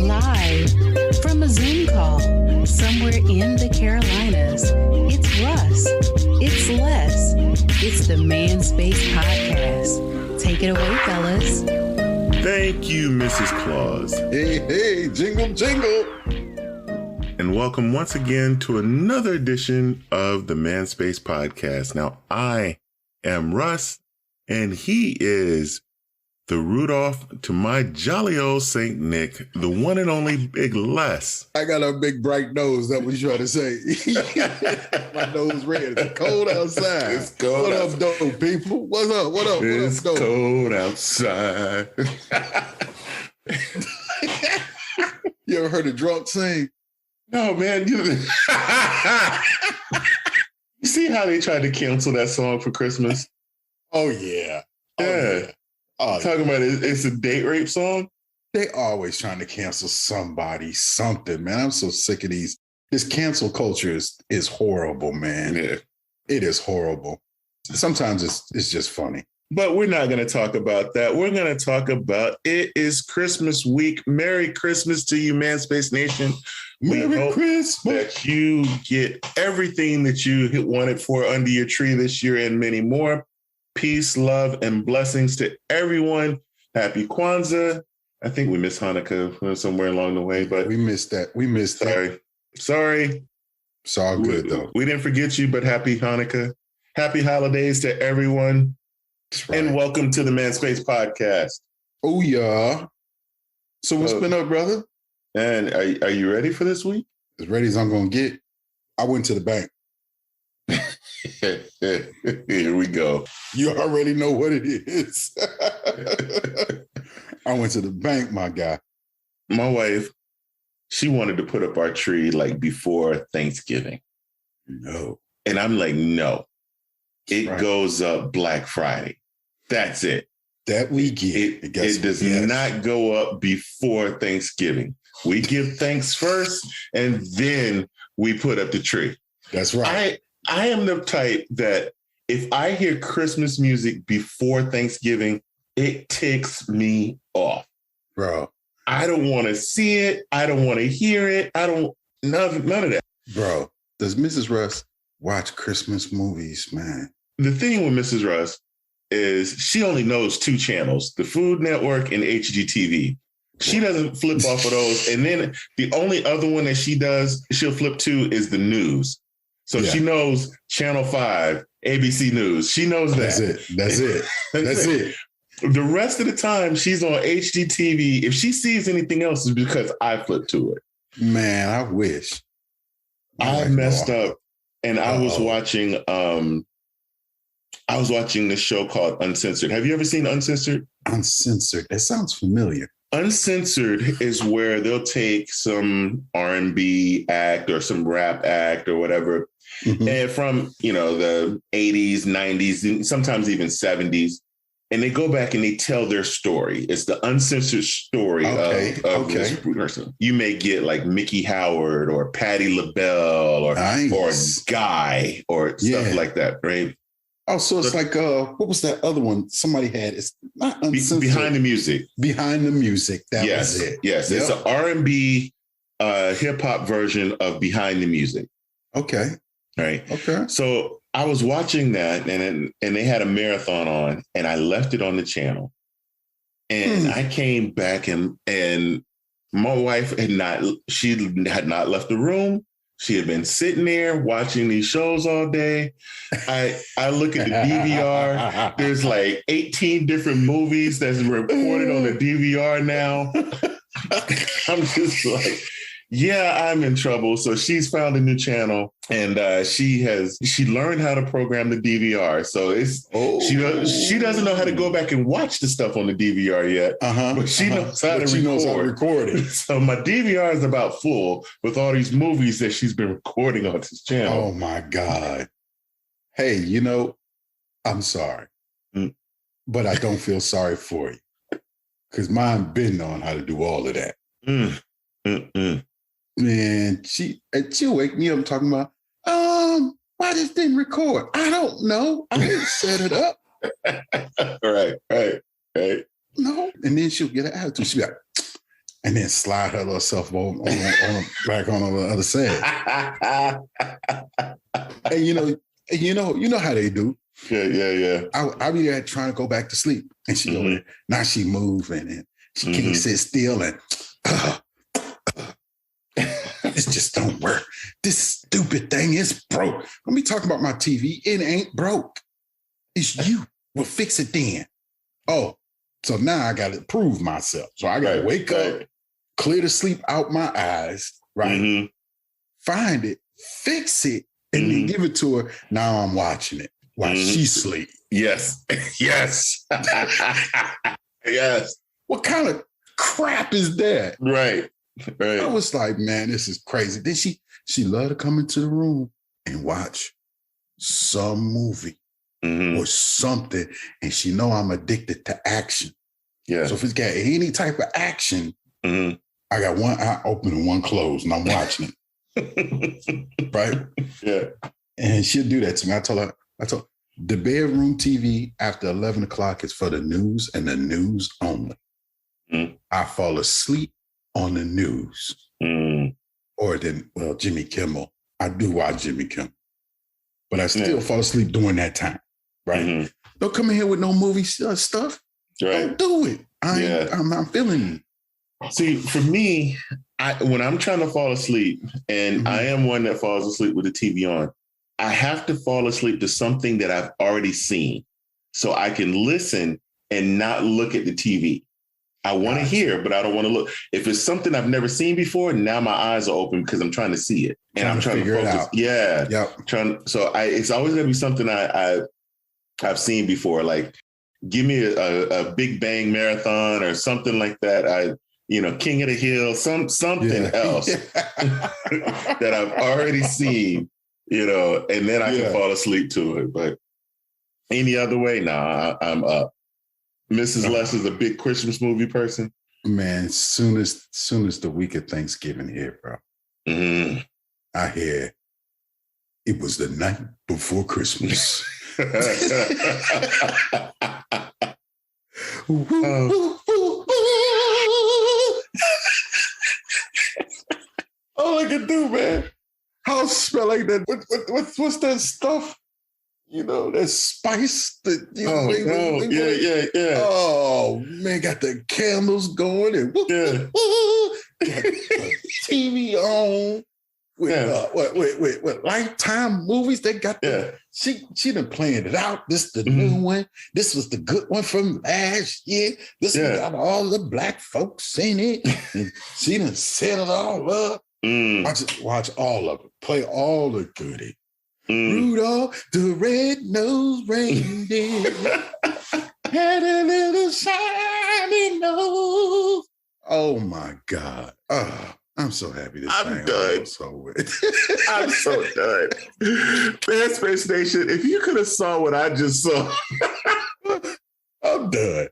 Live from a Zoom call somewhere in the Carolinas, it's Russ, it's Les, it's the Man Space Podcast. Take it away, fellas. Thank you, Mrs. Claus. Hey, jingle, jingle. And welcome once again to another edition of the Man Space Podcast. Now, I am Russ, and he is the Rudolph to my jolly old Saint Nick, the one and only Big Les. I got a big bright nose. That's what you trying to say. My nose red. It's cold outside. It's cold. What up, dope people? What's up? What up? It's dope? cold outside. You ever heard a drunk sing? No, man. You see how they tried to cancel that song for Christmas? Oh, yeah. Yeah. Oh, Talking about it's a date rape song? they always trying to cancel somebody, something, man. I'm so sick of these. This cancel culture is horrible, man. Yeah. It is horrible. Sometimes it's just funny. But we're not going to talk about that. We're going to talk about it is Christmas week. Merry Christmas to you, Man Space Nation. Merry Christmas. That you get everything that you wanted for under your tree this year and many more. Peace, love, and blessings to everyone. Happy Kwanzaa. I think we missed Hanukkah somewhere along the way, but we missed that. Sorry. It's all good, though. We didn't forget you, but happy Hanukkah. Happy holidays to everyone. Right. And welcome to the Man Space Podcast. Oh, yeah. So what's been up, brother? And are you ready for this week? As ready as I'm going to get. I went to the bank. Here we go. You already know what it is. I went to the bank, my guy. My wife, she wanted to put up our tree like before Thanksgiving. No. And I'm like, no. It goes up Black Friday. That's it. That we get. It does not go up before Thanksgiving. We give thanks first, and then we put up the tree. That's right. I am the type that if I hear Christmas music before Thanksgiving, it ticks me off. Bro. I don't want to see it. I don't want to hear it. None of that. Bro, does Mrs. Russ watch Christmas movies, man? The thing with Mrs. Russ is she only knows two channels, the Food Network and HGTV. She doesn't flip off of those. And then the only other one that she'll flip to is the news. So she knows Channel 5, ABC News. She knows that. That's it. The rest of the time she's on HGTV. If she sees anything else, it's because I flip to it. Man, I wish. I messed up and I was watching this show called Uncensored. Have you ever seen Uncensored? Uncensored. That sounds familiar. Uncensored is where they'll take some R&B act or some rap act or whatever, and from, the 80s, 90s, and sometimes even 70s, and they go back and they tell their story. It's the uncensored story of this person. You may get like Mickey Howard or Patti LaBelle or Guy or stuff like that, right? Oh, so it's like, what was that other one somebody had? It's not uncensored. Behind the Music. Behind the Music. That was it. Yes, yep. It's an R&B hip hop version of Behind the Music. Okay. Right. Okay. So I was watching that and they had a marathon on and I left it on the channel. And I came back and my wife had not left the room. She had been sitting there watching these shows all day. I look at the DVR. There's like 18 different movies that's recorded on the DVR now. I'm just like, yeah, I'm in trouble. So she's found a new channel and she learned how to program the DVR. So she doesn't know how to go back and watch the stuff on the DVR yet, but she knows how to record it. So my DVR is about full with all these movies that she's been recording on this channel. Oh my God. Hey, I'm sorry, but I don't feel sorry for you because mine been on how to do all of that. Man, she'll wake me up talking about, why this didn't record? I don't know. I didn't set it up. Right. No. And then she'll get an attitude. She'll be like, and then slide herself back on the other side. And you know how they do. Yeah. I be there trying to go back to sleep, and she over there. Now she moving and she can't sit still, and this just don't work. This stupid thing is broke. Let me talk about my TV. It ain't broke. It's you. Well, fix it then. Oh, so now I got to prove myself. So I got to wake up, clear the sleep out my eyes, right? Find it, fix it, and then give it to her. Now I'm watching it while she sleep. Yes. Yes. Yes. What kind of crap is that? Right. I was like, man, this is crazy. Then she loved to come into the room and watch some movie or something. And she know I'm addicted to action. Yeah. So if it's got any type of action, I got one eye open and one closed, and I'm watching it. Right? Yeah. And she'll do that to me. I told her, the bedroom TV after 11 o'clock is for the news and the news only. I fall asleep on the news. Or then, Jimmy Kimmel. I do watch Jimmy Kimmel. But I still fall asleep during that time. Right? Don't come in here with no movie stuff. Right. Don't do it. I'm not feeling you. See, for me, when I'm trying to fall asleep, and I am one that falls asleep with the TV on, I have to fall asleep to something that I've already seen so I can listen and not look at the TV. I want to hear, but I don't want to look. If it's something I've never seen before, now my eyes are open because I'm trying to see it. And I'm trying to focus. It out. Yeah. Yep. It's always going to be something I've seen before. Like, give me a Big Bang Marathon or something like that. King of the Hill, something else that I've already seen, and then I can fall asleep to it. But any other way, I'm up. Mrs. Les is a big Christmas movie person. Man, soon as the week of Thanksgiving hit, bro, I hear it was the night before Christmas. All I can do, man. House smell like that. What's that stuff? That spice. Yeah. Oh man, got the candles going and got the TV on with Lifetime movies. They got she done planned it out. This the new one. This was the good one from last year. This one got all the black folks in it. And she done set it all up. Watch all of it. Play all the goodies. Rudolph the red-nosed reindeer had a little shiny nose. Oh my God. I'm so happy this I'm done. So I'm so done. Man, Space Nation, if you could have saw what I just saw. I'm done.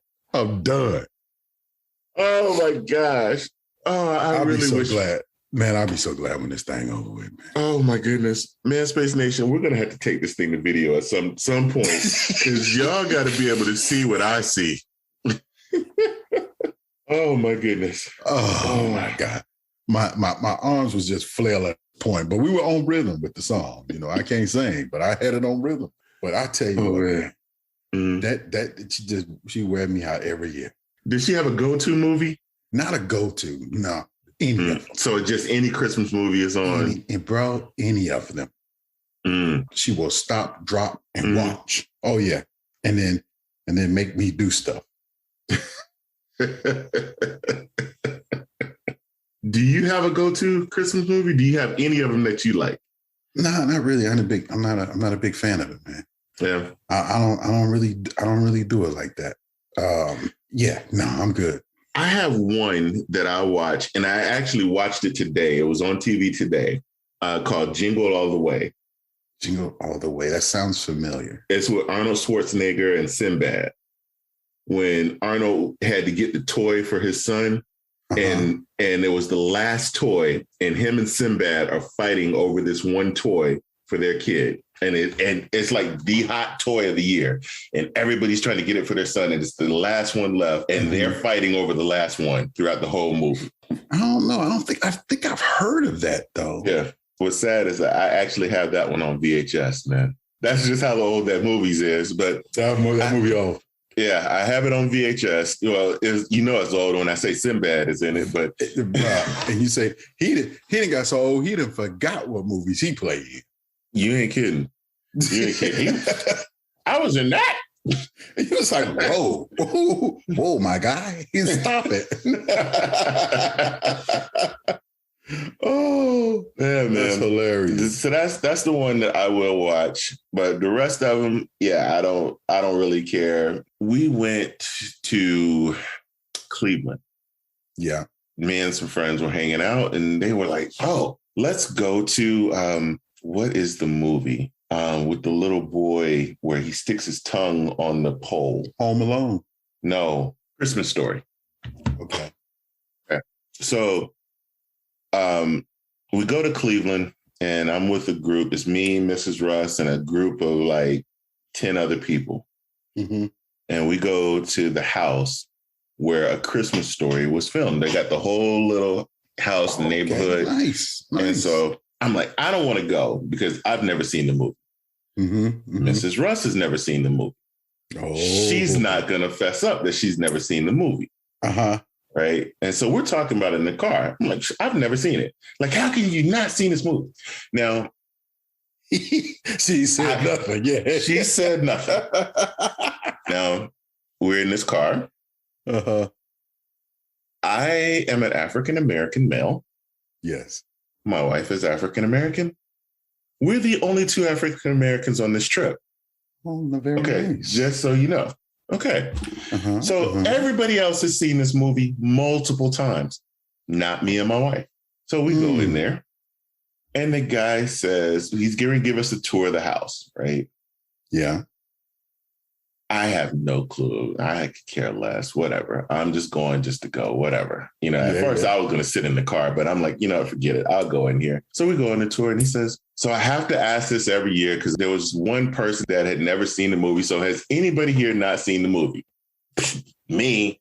Oh my gosh. Oh, I really wish. Glad. Man, I'll be so glad when this thing over with, man. Oh my goodness. Man, Space Nation, we're gonna have to take this thing to video at some point. Because y'all gotta be able to see what I see. Oh my goodness. Oh my God. My arms was just flailing at the point, but we were on rhythm with the song. I can't sing, but I had it on rhythm. But I tell you what, man, that she wear me out every year. Did she have a go-to movie? Not a go-to, no. So just any Christmas movie is on? Any of them. She will stop, drop, and watch. Oh yeah. And then make me do stuff. Do you have a go-to Christmas movie? Do you have any of them that you like? No, not really. I'm not a big fan of it, man. Yeah. I don't really do it like that. I'm good. I have one that I watch, and I actually watched it today. It was on TV today, called Jingle All the Way. Jingle All the Way. That sounds familiar. It's with Arnold Schwarzenegger and Sinbad. When Arnold had to get the toy for his son, and it was the last toy, and him and Sinbad are fighting over this one toy for their kid. And it's like the hot toy of the year. And everybody's trying to get it for their son. And it's the last one left. And they're fighting over the last one throughout the whole movie. I don't know. I think I've heard of that though. Yeah. What's sad is that I actually have that one on VHS, man. That's just how old that movie is. But that movie old. Yeah, I have it on VHS. Well, it's old when I say Sinbad is in it, but and you say he didn't got so old he didn't forgot what movies he played in. You ain't kidding. I was in that. He was like, whoa, my guy, stop it. Oh, yeah, man, that's hilarious. So that's the one that I will watch, but the rest of them, yeah, I don't really care. We went to Cleveland. Yeah, me and some friends were hanging out, and they were like, "Oh, let's go to what is the movie with the little boy where he sticks his tongue on the pole? Home Alone? No, Christmas Story." Okay. So. We go to Cleveland and I'm with a group. It's me, Mrs. Russ, and a group of like 10 other people. Mm-hmm. And we go to the house where A Christmas Story was filmed. They got the whole little house and neighborhood. Nice. And so I'm like, I don't want to go because I've never seen the movie. Mm-hmm. Mm-hmm. Mrs. Russ has never seen the movie. Oh. She's not going to fess up that she's never seen the movie. Uh-huh. Right. And so we're talking about it in the car. I'm like, I've never seen it. Like, how can you not seen this movie? Now, she said nothing. Yeah. She said nothing. Now, we're in this car. Uh-huh. I am an African-American male. Yes. My wife is African-American. We're the only two African-Americans on this trip. Oh, very nice. Just so you know. Okay. So everybody else has seen this movie multiple times, not me and my wife. So we go in there and the guy says, he's going to give us a tour of the house, right? Yeah. I have no clue. I could care less, whatever. I'm just going just to go, whatever. At first I was going to sit in the car, but I'm like, forget it. I'll go in here. So we go on the tour and he says, so I have to ask this every year because there was one person that had never seen the movie. So has anybody here not seen the movie? Me.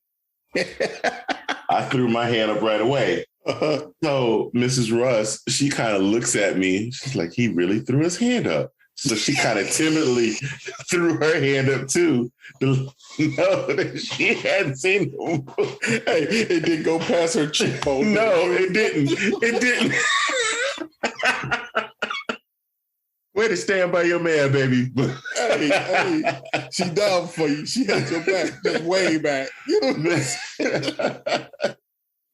I threw my hand up right away. So Mrs. Russ, she kind of looks at me. She's like, he really threw his hand up. So she kind of timidly threw her hand up too to know that she hadn't seen the movie. Hey, it didn't go past her cheekbone. No, it didn't. It didn't. Way to stand by your man, baby. Hey, she down for you. She had your back, just way back.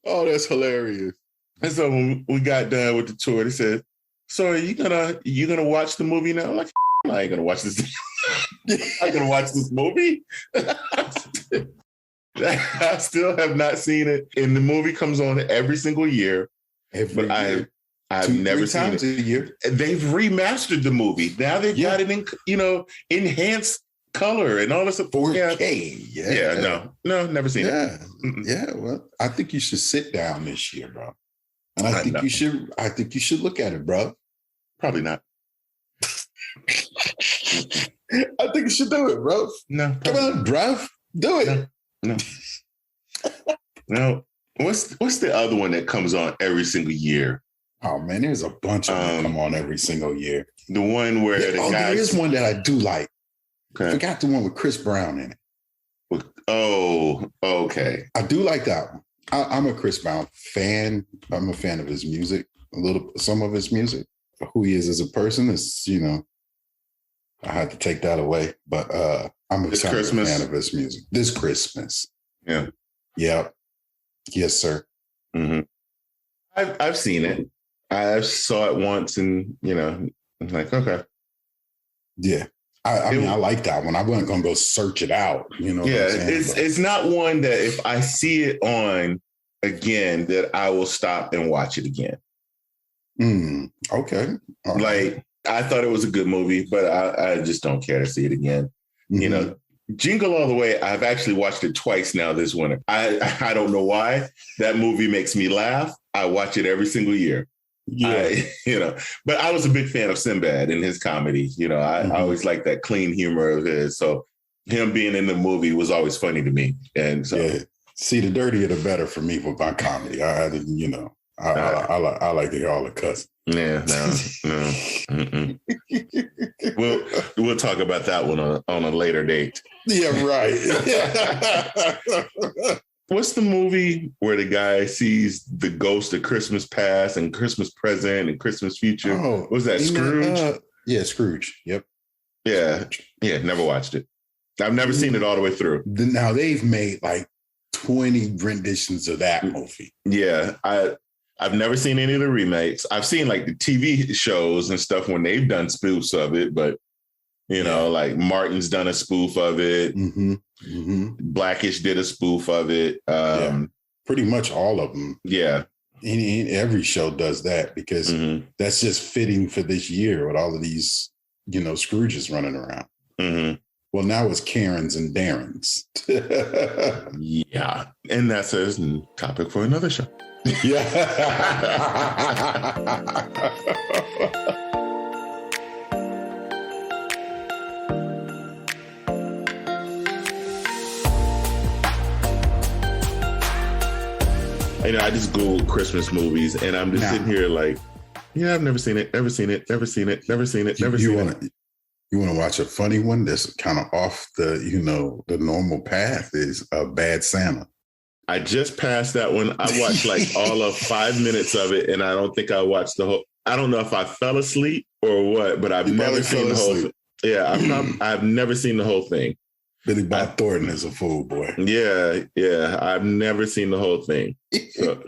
Oh, that's hilarious. And so when we got done with the tour, they said, so are you gonna watch the movie now? I'm like, I ain't gonna watch this. I'm gonna watch this movie. I still have not seen it. And the movie comes on every single year. But I've never seen it. A year. They've remastered the movie. Now they've got it in, enhanced color and all this stuff. 4K. Yeah. No, never seen it. Yeah. Well, I think you should sit down this year, bro. And I think you should look at it, bro. Probably not. I think you should do it, bro. No. Come on, bro. Do it. No. No. What's the other one that comes on every single year? Oh man, there's a bunch of them come on every single year. The one where there is one that I do like. Okay. I forgot the one with Chris Brown in it. Oh, okay. I do like that one. I'm a Chris Brown fan. I'm a fan of his music, some of his music. Who he is as a person is, I had to take that away. But I'm a fan of his music. This Christmas. Yeah. Yeah. Yes, sir. Mm-hmm. I've seen it. I saw it once and, I'm like, okay. Yeah. I mean, I like that one. I wasn't going to go search it out. It's not one that if I see it on again, that I will stop and watch it again. Okay. Like, I thought it was a good movie, but I just don't care to see it again. Mm-hmm. Jingle All the Way, I've actually watched it twice now this winter. I don't know why. That movie makes me laugh. I watch it every single year. Yeah. But I was a big fan of Sinbad and his comedy. I always liked that clean humor of his. So him being in the movie was always funny to me. And so See, the dirtier the better for me with my comedy. I like to hear all the cussing. Yeah, no. We'll talk about that one on a later date. Yeah, right. What's the movie where the guy sees the ghost of Christmas past and Christmas present and Christmas future? Oh, was that Scrooge? Yeah, Scrooge. Yep. Yeah. Yeah, never watched it. I've never seen it all the way through. Now they've made like 20 renditions of that movie. Yeah, I've never seen any of the remakes. I've seen like the TV shows and stuff when they've done spoofs of it, but like Martin's done a spoof of it. Mm-hmm. Mm-hmm. Blackish did a spoof of it. Pretty much all of them. Yeah. Every show does that because that's just fitting for this year with all of these, Scrooges running around. Mm-hmm. Well, now it's Karens and Darrens. Yeah. And that's a topic for another show. Yeah. I just Googled Christmas movies and I'm just sitting here like, I've never seen it, never seen it, never seen it, never seen it, never seen it. You want to watch a funny one that's kind of off the, the normal path is Bad Santa. I just passed that one. I watched like all of 5 minutes of it, and I don't think I watched the whole. I don't know if I fell asleep or what, but I've never seen the whole thing. Yeah, I've never seen the whole thing. Billy Bob Thornton is a fool, boy. Yeah. I've never seen the whole thing. So,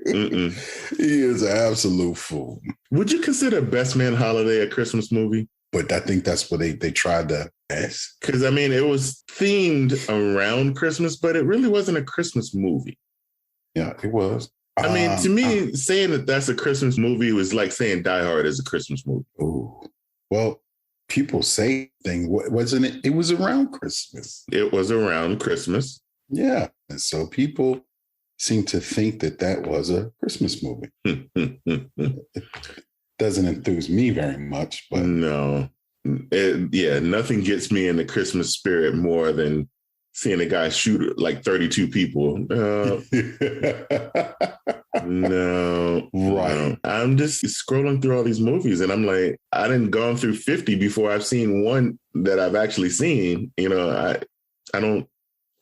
he is an absolute fool. Would you consider Best Man Holiday a Christmas movie? But I think that's what they tried to ask. Because, it was themed around Christmas, but it really wasn't a Christmas movie. Yeah, it was. To me, saying that that's a Christmas movie was like saying Die Hard is a Christmas movie. Oh, well, people say thing, wasn't it? It was around Christmas. It was around Christmas. Yeah. And so people seem to think that was a Christmas movie. Doesn't enthuse me very much, but no, nothing gets me in the Christmas spirit more than seeing a guy shoot like 32 people. No, right. No. I'm just scrolling through all these movies, and I'm like, I didn't go through 50 before I've seen one that I've actually seen. I don't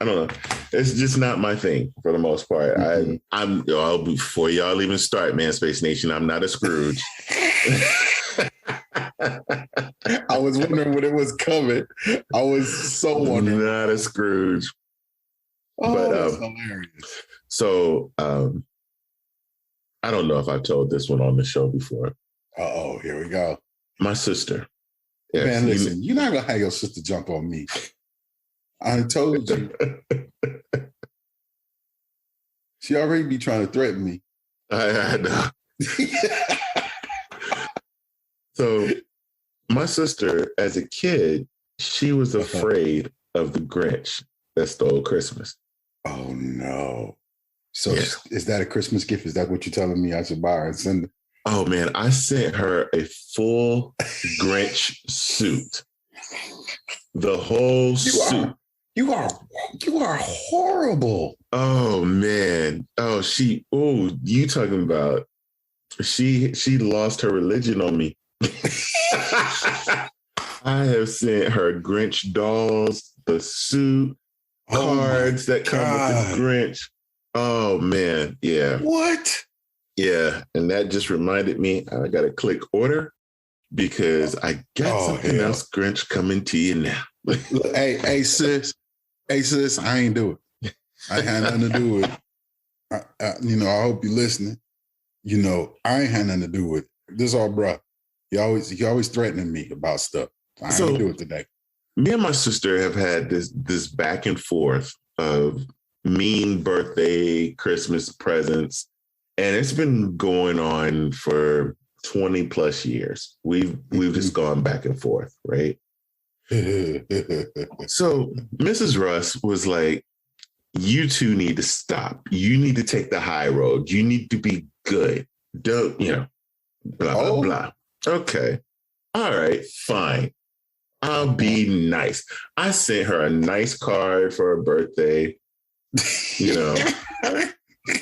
know. It's just not my thing for the most part. Mm-hmm. Before y'all even start, man, Space Nation, I'm not a Scrooge. I was wondering when it was coming. I was so wondering. Not a Scrooge. Oh, but, that's hilarious. So I don't know if I've told this one on the show before. Oh, here we go. My sister. Yes, man, listen, you're not going to have your sister jump on me. I told you. She already be trying to threaten me. I know. So my sister, as a kid, she was afraid of the Grinch that stole Christmas. Oh, no. So is that a Christmas gift? Is that what you're telling me I should buy her and send her? Oh, man, I sent her a full Grinch suit. The whole suit. You are horrible. Oh man. You talking about she lost her religion on me. I have sent her Grinch dolls, the suit, cards that come with the Grinch. Oh man, yeah. What? Yeah, and that just reminded me I gotta click order because I got something else Grinch coming to you now. Hey sis, I ain't do it. I had nothing to do with it. I hope you're listening. I ain't had nothing to do with it. This all bruh. You always threatening me about stuff. I ain't do it today. Me and my sister have had this back and forth of mean birthday, Christmas presents, and it's been going on for 20 plus years. We've just gone back and forth, right? So Mrs. Russ was like, you two need to stop. You need to take the high road. You need to be good. Don't, blah, blah, blah. Okay. All right, fine. I'll be nice. I sent her a nice card for her birthday. you know,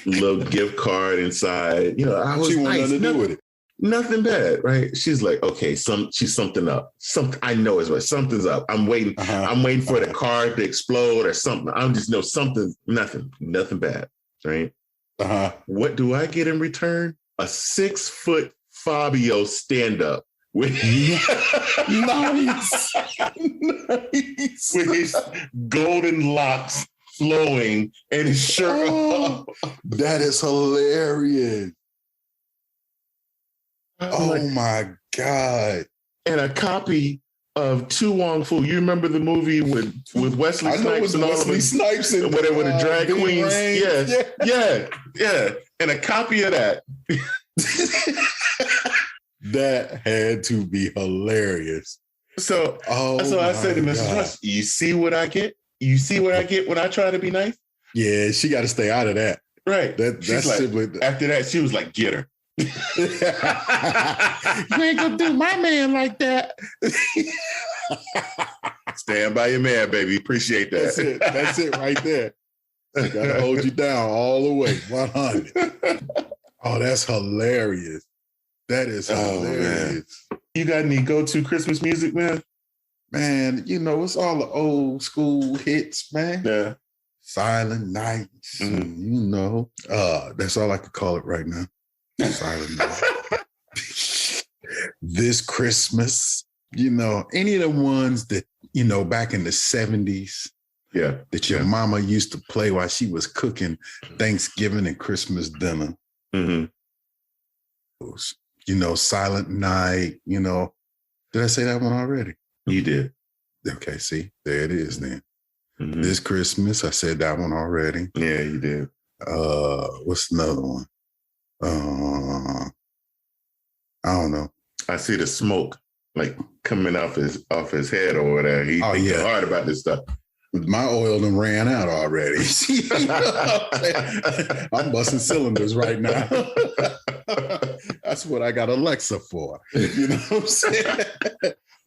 little gift card inside. You know, I was she wanted nothing to do with it. Nothing bad, right? She's like, okay, she's something up. Something I know is right. Something's up. I'm waiting. I'm waiting for the card to explode or something. I just know something. Nothing bad, right? What do I get in return? A 6-foot Fabio stand-up with nice. with his golden locks flowing and his shirt up. That is hilarious. Oh my God. And a copy of To Wong Fu. You remember the movie with Wesley Snipes and all of them? Snipes and whatever the drag queens. Yeah. And a copy of that. That had to be hilarious. So I said to Mrs. Russ, you see what I get? You see what I get when I try to be nice? Yeah, she got to stay out of that. Right. That's like, simply after that, she was like, get her. You ain't gonna do my man like that. Stand by your man, baby. Appreciate that. That's it right there. I gotta hold you down all the way. 100. Oh, that's hilarious. That is hilarious. Man. You got any go-to Christmas music, man? Man, you know, it's all the old school hits, man. Yeah. Silent Nights, you know. That's all I could call it right now. Silent Night. This Christmas, you know, any of the ones that, you know, back in the 70s, that your mama used to play while she was cooking Thanksgiving and Christmas dinner. You know, Silent Night, you know. Did I say that one already? You did. Okay, see, there it is then. This Christmas, I said that one already. Yeah, you did. What's another one? I don't know. I see the smoke like coming off his head or whatever. He's hard about this stuff. My oil done ran out already. I'm busting cylinders right now. That's what I got Alexa for. You know what I'm saying?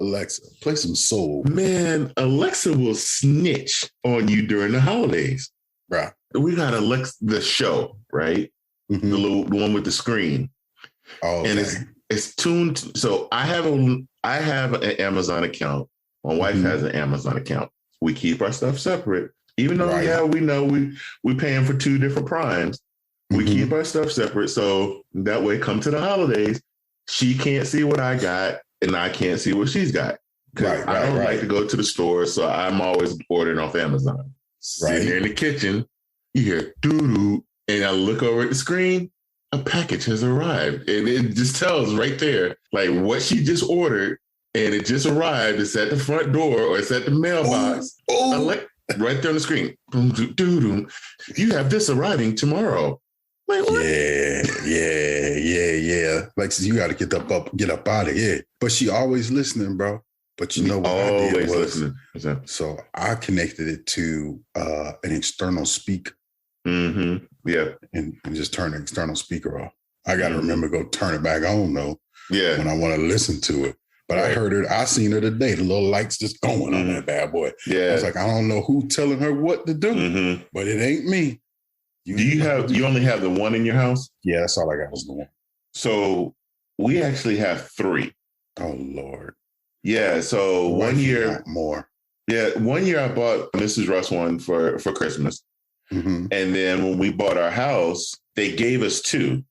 Alexa, play some soul. Man, Alexa will snitch on you during the holidays. Right. We got Alexa, the show, right? The one with the screen. Oh, and it's tuned. So I have an Amazon account. My wife has an Amazon account. We keep our stuff separate, even though we know we paying for 2 different primes. We keep our stuff separate, so that way, come to the holidays, she can't see what I got, and I can't see what she's got. I don't like to go to the store, so I'm always ordering off Amazon. Sitting there in the kitchen, you hear doo-doo, and I look over at the screen, a package has arrived. And it just tells right there, like what she just ordered, and it just arrived. It's at the front door or it's at the mailbox. Right there on the screen. Doo-doo. You have this arriving tomorrow. Like, what? Yeah. Like, so you got to get up out of here. But she always listening, bro. But you know what I did was, so I connected it to an external speaker. Yeah. And just turn the external speaker off. I got to remember to go turn it back on, though. Yeah. When I want to listen to it. But I heard it. I seen her today. The little lights just going on that bad boy. Yeah. I was like, I don't know who telling her what to do, but it ain't me. You only have the one in your house? Yeah, that's all I got was the one. So we actually have 3. Oh, Lord. Yeah. So one year more. Yeah. One year I bought Mrs. Russ one for Christmas. And then when we bought our house, they gave us 2.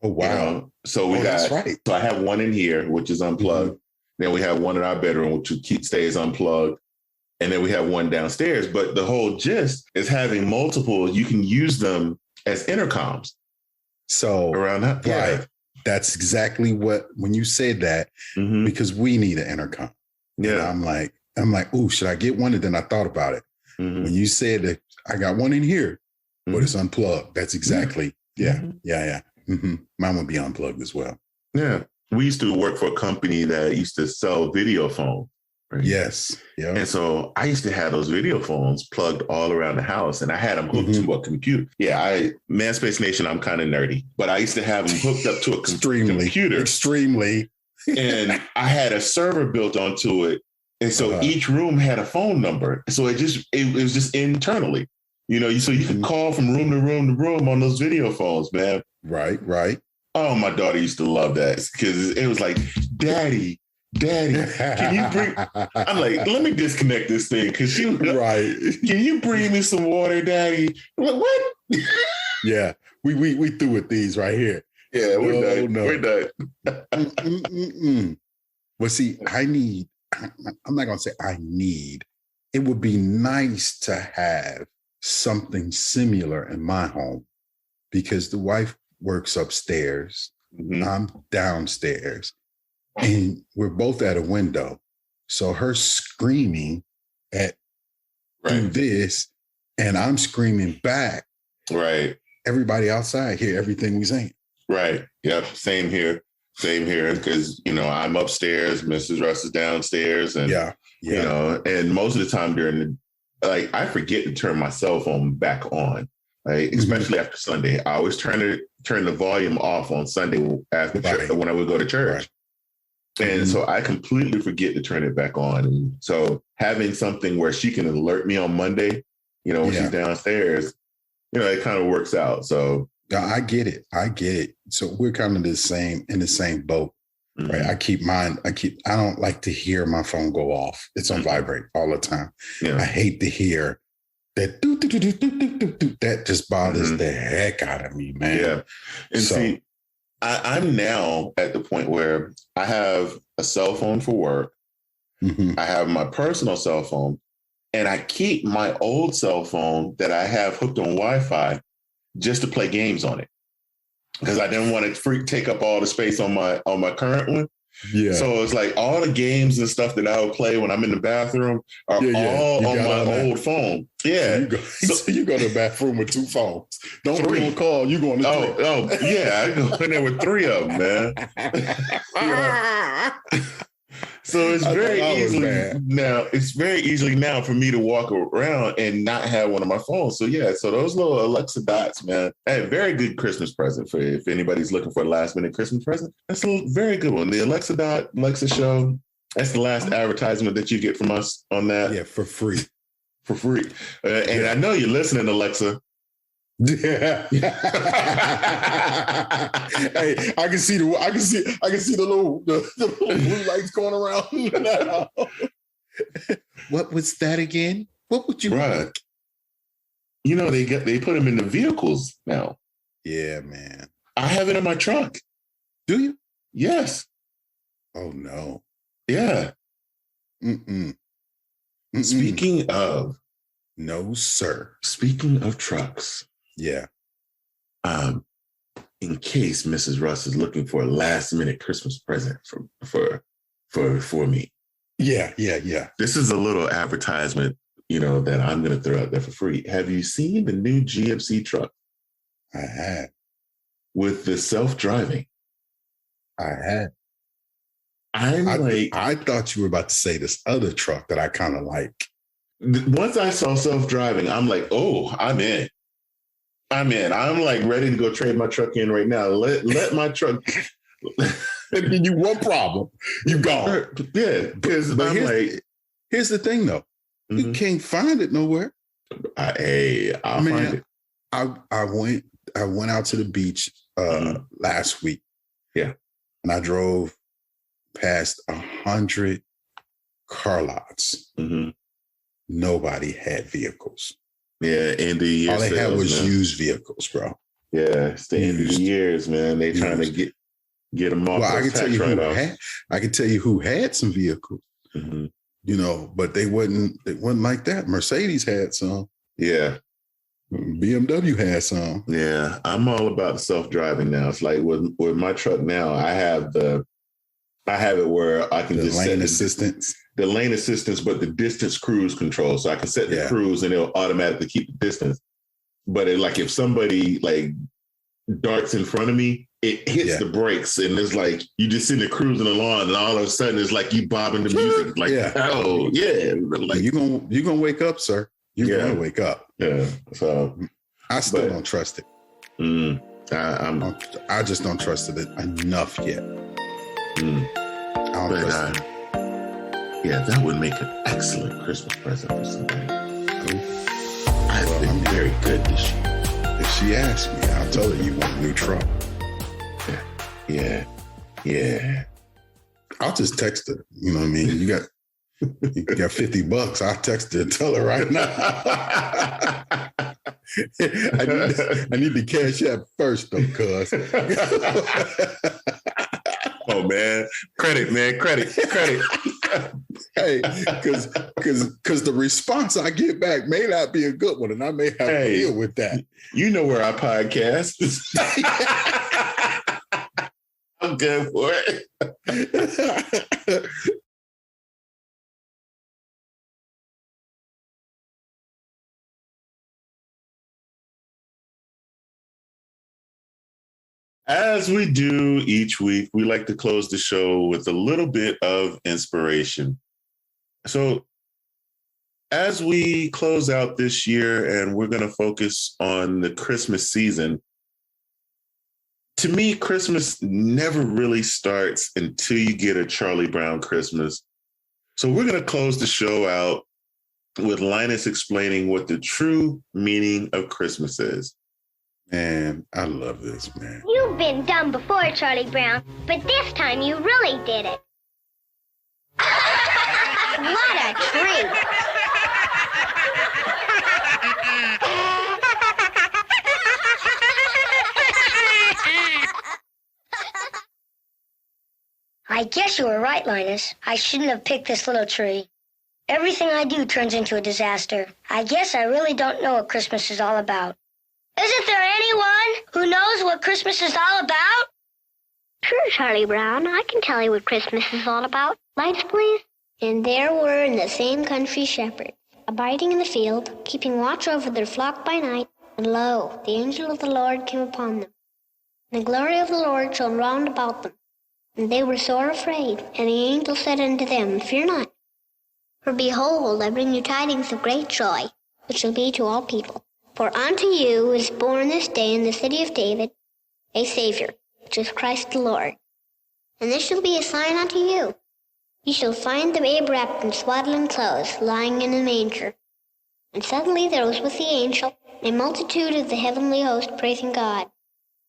Oh, wow. You know? So we got, that's right. So I have one in here, which is unplugged. Then we have one in our bedroom, which stays unplugged. And then we have one downstairs. But the whole gist is having multiple, you can use them as intercoms. So around that. Right. That's exactly what, when you said that, because we need an intercom. Yeah. And I'm like, ooh, should I get one? And then I thought about it. When you said that I got one in here, but it's unplugged. That's exactly. Yeah. Mine would be unplugged as well. Yeah. We used to work for a company that used to sell video phones. Right? Yes. Yeah. And so I used to have those video phones plugged all around the house, and I had them hooked to a computer. Yeah, Manspace Nation, I'm kind of nerdy, but I used to have them hooked up to a computer. Extremely. And I had a server built onto it. And so each room had a phone number. So it was just internally. So you can call from room to room to room on those video phones, man. Right. Oh, my daughter used to love that because it was like, Daddy, can you bring? I'm like, let me disconnect this thing because right. Can you bring me some water, Daddy? What? Yeah, we through with these right here. Yeah, we're done. We're done. Well, see, I'm not gonna say I need. It would be nice to have something similar in my home because the wife works upstairs. Mm-hmm. I'm downstairs. And we're both at a window. So her screaming at do this, and I'm screaming back. Right. Everybody outside hear everything we saying. Right. Yep. Same here. Because, I'm upstairs, Mrs. Russ is downstairs. And, and most of the time I forget to turn my cell phone back on, right? Especially after Sunday. I always turn the volume off on Sunday after church, when I would go to church. Right. And so I completely forget to turn it back on. And so having something where she can alert me on Monday, when she's downstairs, it kind of works out. So I get it. So we're kind of in the same boat, right? I don't like to hear my phone go off. It's on vibrate all the time. Yeah. I hate to hear that that just bothers the heck out of me, man. Yeah. And see, I'm now at the point where I have a cell phone for work. Mm-hmm. I have my personal cell phone, and I keep my old cell phone that I have hooked on Wi-Fi just to play games on it because I didn't want to take up all the space on my current one. Yeah. So it's like all the games and stuff that I would play when I'm in the bathroom are all on my old phone. Yeah. So you go to the bathroom with two phones. Don't go on call. You going to three. Oh, yeah. I go in there with three of them, man. So it's very easily now for me to walk around and not have one of my phones. So so those little Alexa Dots, man, a very good Christmas present for if anybody's looking for a last minute Christmas present. That's a very good one. The Alexa Dot, Alexa Show. That's the last advertisement that you get from us on that. Yeah, for free. And I know you're listening, Alexa. Yeah. Hey, I can see the little blue lights going around now. What was that again? What would you want? They put them in the vehicles now. Yeah, man. I have it in my trunk. Do you? Yes. Oh no. Yeah. Speaking of, no, sir. Speaking of trucks. Yeah. In case Mrs. Russ is looking for a last minute Christmas present for me. Yeah. This is a little advertisement, that I'm going to throw out there for free. Have you seen the new GMC truck? I have. With the self-driving? I have. I thought you were about to say this other truck that I kind of like. Once I saw self-driving, I'm like, oh, I'm in. I'm like ready to go trade my truck in right now. Let my truck. You one problem. You gone. Yeah, because here's the thing though. Mm-hmm. You can't find it nowhere. I'll find it. I went out to the beach last week. Yeah, and I drove past 100 car lots. Mm-hmm. Nobody had vehicles. Yeah, end of the year. All they had was used vehicles, bro. Yeah, it's the end of the years, man. They trying to get them off. Well, I can tell you who had some vehicles. Mm-hmm. But they wasn't like that. Mercedes had some. Yeah. BMW had some. Yeah, I'm all about the self-driving now. It's like with my truck now, I have it where I can just set the lane assistance, but the distance cruise control. So I can set the cruise and it'll automatically keep the distance. But if somebody darts in front of me, it hits the brakes and it's like you just sitting there cruising along and all of a sudden it's like you bobbing the music. You're gonna wake up, sir. You're gonna wake up. Yeah. So I still don't trust it. I just don't trust it enough yet. I don't trust it. Yeah, that would make an excellent Christmas present for somebody. I've been very good this year. If she asks me, I'll tell her you want a new truck. Yeah. I'll just text her. You know what I mean? You got $50. I'll text her and tell her right now. I need the cash app first, though, cuz. Oh, man. Credit, man. Credit. Hey, because the response I get back may not be a good one, and I may have to deal with that. You know where our podcast is. I'm good for it. As we do each week, we like to close the show with a little bit of inspiration. So as we close out this year and we're going to focus on the Christmas season, to me, Christmas never really starts until you get a Charlie Brown Christmas. So we're going to close the show out with Linus explaining what the true meaning of Christmas is. Man, I love this, man. You've been dumb before, Charlie Brown, but this time you really did it. What a treat. I guess you were right, Linus. I shouldn't have picked this little tree. Everything I do turns into a disaster. I guess I really don't know what Christmas is all about. Isn't there anyone who knows what Christmas is all about? Sure, Charlie Brown. I can tell you what Christmas is all about. Lights, please. And there were in the same country shepherds, abiding in the field, keeping watch over their flock by night. And lo, the angel of the Lord came upon them. And the glory of the Lord shone round about them. And they were sore afraid. And the angel said unto them, Fear not. For behold, I bring you tidings of great joy, which shall be to all people. For unto you is born this day in the city of David a Savior, which is Christ the Lord. And this shall be a sign unto you. Ye shall find the babe wrapped in swaddling clothes, lying in a manger. And suddenly there was with the angel a multitude of the heavenly host praising God,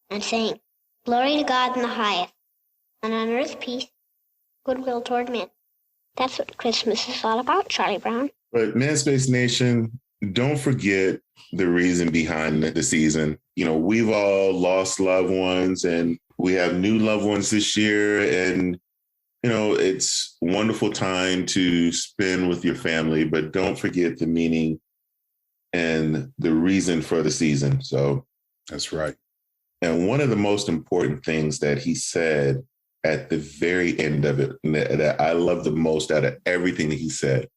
and saying, Glory to God in the highest, and on earth peace, goodwill toward men. That's what Christmas is all about, Charlie Brown. But Man Space Nation, don't forget the reason behind the season. You know, we've all lost loved ones and we have new loved ones this year. And, you know, it's a wonderful time to spend with your family, but don't forget the meaning and the reason for the season. So that's right. And one of the most important things that he said at the very end of it, that I love the most out of everything that he said,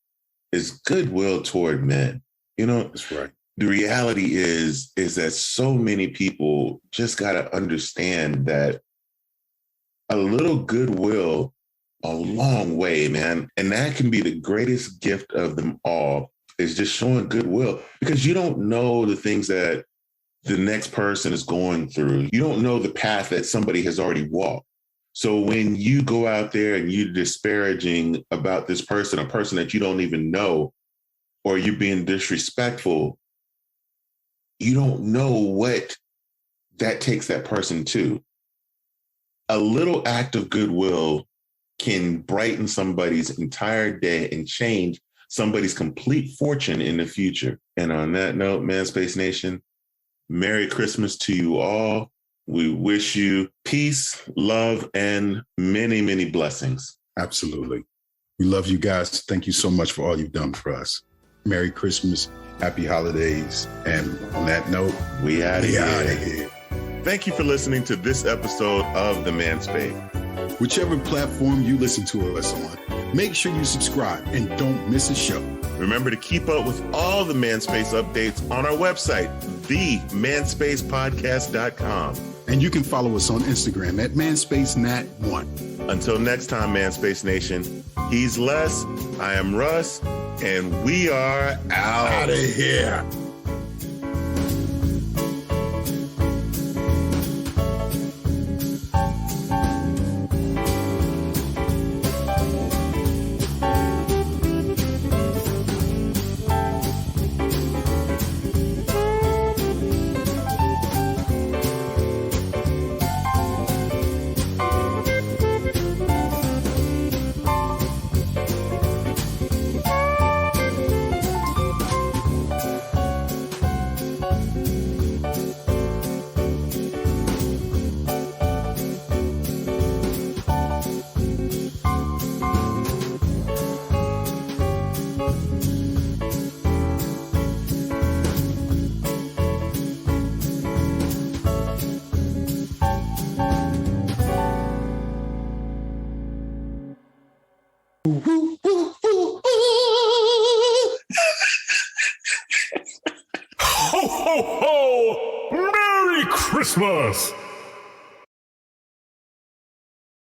is goodwill toward men. You know, that's right. The reality is that so many people just got to understand that a little goodwill, a long way, man. And that can be the greatest gift of them all, is just showing goodwill, because you don't know the things that the next person is going through. You don't know the path that somebody has already walked. So when you go out there and you're disparaging about this person, a person that you don't even know, or you're being disrespectful, you don't know what that takes that person to. A little act of goodwill can brighten somebody's entire day and change somebody's complete fortune in the future. And on that note, Man Space Nation, Merry Christmas to you all. We wish you peace, love, and many, many blessings. Absolutely. We love you guys. Thank you so much for all you've done for us. Merry Christmas, happy holidays. And on that note, we out of here. Thank you for listening to this episode of The Man Space. Whichever platform you listen to us on, make sure you subscribe and don't miss a show. Remember to keep up with all the Man Space updates on our website, themanspacepodcast.com. And you can follow us on Instagram at ManSpaceNat1. Until next time, Man Space Nation, he's Les, I am Russ, and we are out of here. Christmas.